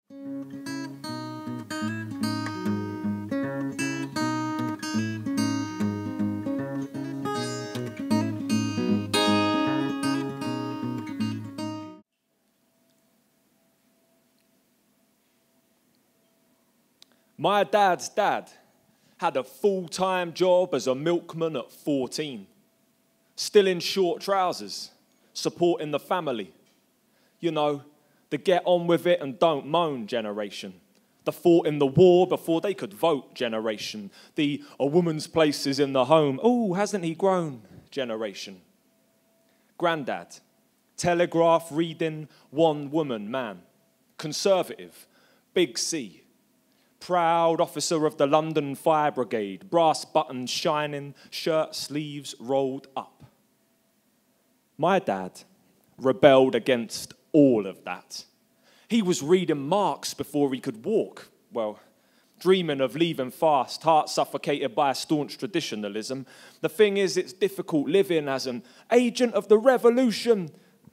My dad's dad had a full-time job as a milkman at 14, still in short trousers, supporting the family. You know, the get on with it and don't moan generation. The fought in the war before they could vote generation. The a woman's place is in the home, oh, hasn't he grown generation. Grandad, Telegraph reading, one woman man. Conservative, Big C. Proud officer of the London Fire Brigade, brass buttons shining, shirt sleeves rolled up. My dad rebelled against all of that. He was reading Marx before he could walk. Well, dreaming of leaving fast, heart suffocated by a staunch traditionalism. The thing is, it's difficult living as an agent of the revolution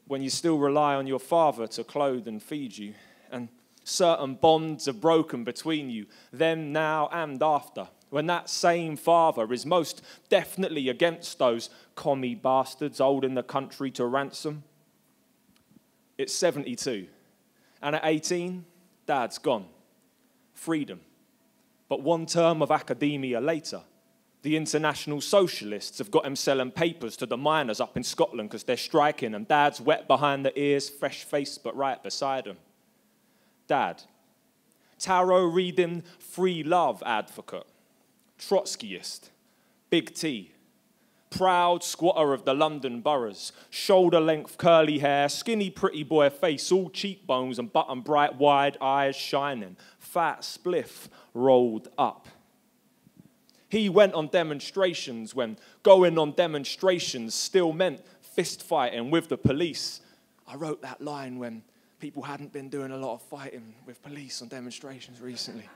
when you still rely on your father to clothe and feed you. And certain bonds are broken between you, then, now, and after, when that same father is most definitely against those commie bastards holding the country to ransom. It's 72, and at 18, Dad's gone. Freedom. But one term of academia later, the international socialists have got him selling papers to the miners up in Scotland because they're striking, and Dad's wet behind the ears, fresh-faced but right beside him. Dad, tarot reading, free love advocate, Trotskyist, Big T, proud squatter of the London boroughs, shoulder-length curly hair, skinny pretty boy face, all cheekbones and button bright wide eyes shining, fat spliff rolled up. He went on demonstrations when going on demonstrations still meant fist fighting with the police. I wrote that line when people hadn't been doing a lot of fighting with police on demonstrations recently.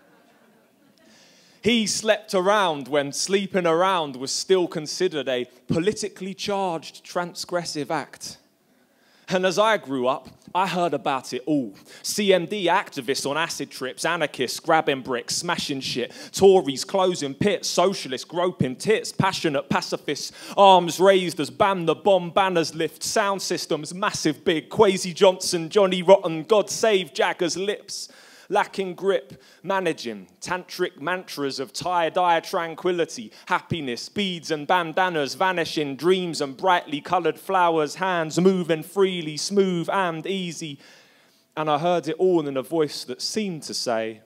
He slept around when sleeping around was still considered a politically charged transgressive act. And as I grew up, I heard about it all. CMD activists on acid trips, anarchists grabbing bricks, smashing shit, Tories closing pits, socialists groping tits, passionate pacifists, arms raised as ban the bomb banners lift, sound systems massive big, Kwesi Johnson, Johnny Rotten, God save Jagger's lips. Lacking grip, managing tantric mantras of tie-dye tranquility, happiness, beads and bandanas, vanishing dreams and brightly coloured flowers, hands moving freely, smooth and easy. And I heard it all in a voice that seemed to say,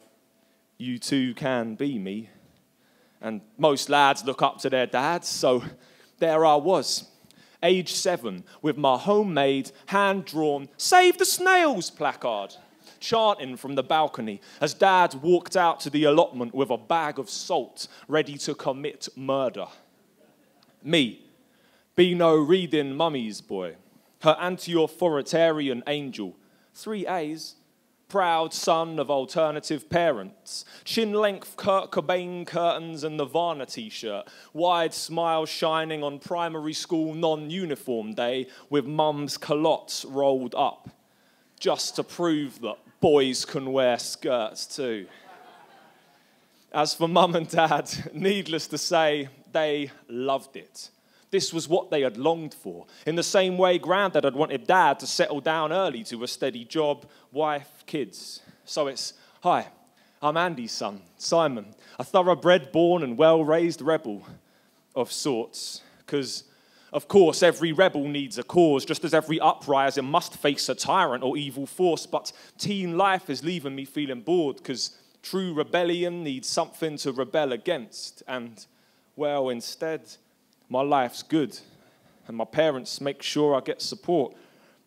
you too can be me. And most lads look up to their dads, so there I was, age 7, with my homemade, hand-drawn, Save the Snails placard, chanting from the balcony as Dad walked out to the allotment with a bag of salt, ready to commit murder. Me, be no reading mummy's boy, her anti-authoritarian angel, 3 A's, proud son of alternative parents, chin-length Kurt Cobain curtains and Nirvana t-shirt, wide smile shining on primary school non-uniform day with mum's culottes rolled up, just to prove that boys can wear skirts too. As for Mum and Dad, needless to say, they loved it. This was what they had longed for. In the same way Grandad had wanted Dad to settle down early to a steady job, wife, kids. So it's, hi, I'm Andy's son, Simon, a thoroughbred, born and well-raised rebel of sorts, because of course, every rebel needs a cause, just as every uprising must face a tyrant or evil force. But teen life is leaving me feeling bored, because true rebellion needs something to rebel against. And, well, instead, my life's good. And my parents make sure I get support.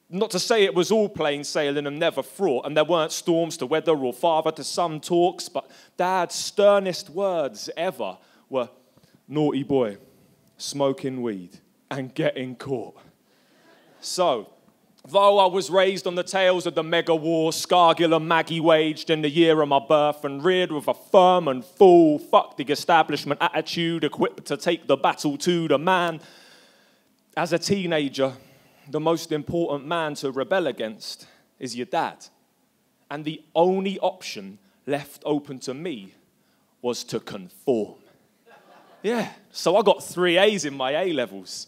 Not to say it was all plain sailing and never fraught, and there weren't storms to weather or father to son talks, but Dad's sternest words ever were, naughty boy, smoking weed, and getting caught. So, though I was raised on the tales of the mega war Scargill and Maggie waged in the year of my birth and reared with a firm and full fuck the establishment attitude equipped to take the battle to the man, as a teenager, the most important man to rebel against is your dad. And the only option left open to me was to conform. Yeah, so I got 3 A's in my A-levels.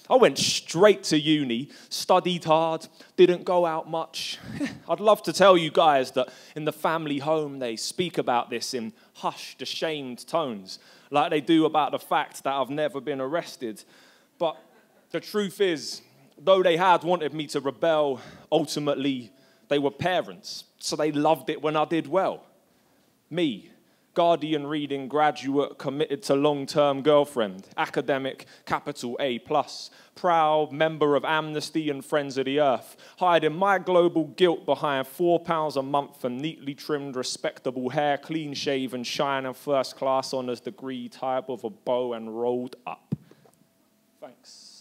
I went straight to uni, studied hard, didn't go out much. I'd love to tell you guys that in the family home they speak about this in hushed, ashamed tones, like they do about the fact that I've never been arrested. But the truth is, though they had wanted me to rebel, ultimately they were parents, so they loved it when I did well. Me, Guardian reading graduate, committed to long-term girlfriend, academic, capital A+, proud member of Amnesty and Friends of the Earth, hiding my global guilt behind £4 a month for neatly trimmed, respectable hair, clean-shaven, shining first-class honours degree, type of a bow and rolled up. Thanks.